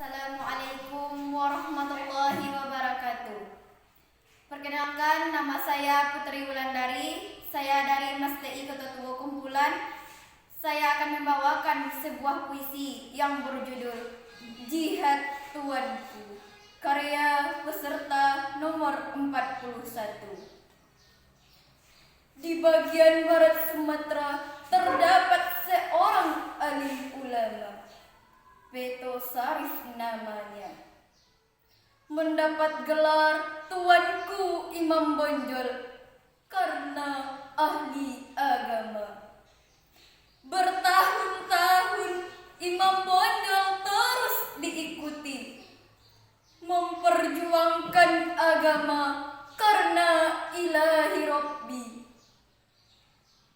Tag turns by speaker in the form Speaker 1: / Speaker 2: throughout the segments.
Speaker 1: Assalamualaikum warahmatullahi wabarakatuh. Perkenalkan, nama saya Putri Wulandari. Saya dari MASTI Kota Tua Kumpulan. Saya akan membawakan sebuah puisi yang berjudul Jihad Tuanku, karya peserta nomor 41. Di bagian barat Sumatera terdapat seorang alim ulama, Peto Sarif namanya. Mendapat gelar Tuanku Imam Bonjol karena ahli agama. Bertahun-tahun Imam Bonjol terus diikuti, memperjuangkan agama karena ilahi Rabbi,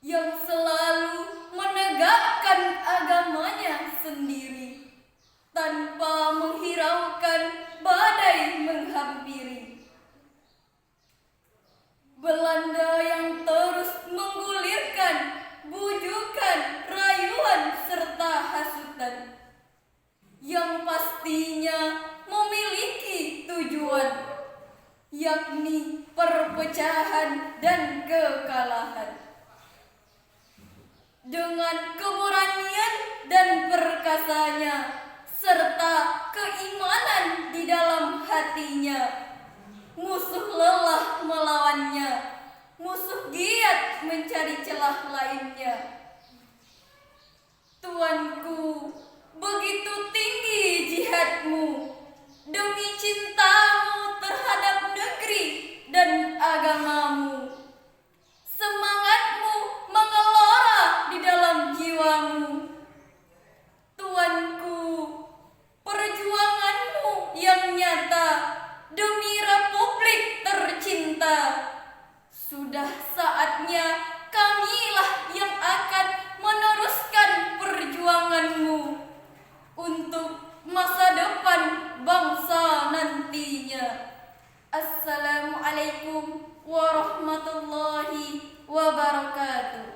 Speaker 1: yang selalu menegakkan agamanya sendiri tanpa menghiraukan badai menghampiri. Belanda yang terus menggulirkan bujukan, rayuan serta hasutan, yang pastinya memiliki tujuan, yakni perpecahan dan kekalahan. Dengan keberanian dan perkasanya serta keimanan di dalam hatinya, musuh lelah melawannya, musuh giat mencari celah lainnya. Tuanku, begitu tinggi jihadmu demi cintamu terhadap negeri dan agamamu. Semangatmu mengelora di dalam jiwamu. Tuanku, perjuanganmu yang nyata demi Republik tercinta. Sudah saatnya kamilah yang akan meneruskan perjuanganmu untuk masa depan bangsa nantinya. Assalamualaikum warahmatullahi wabarakatuh.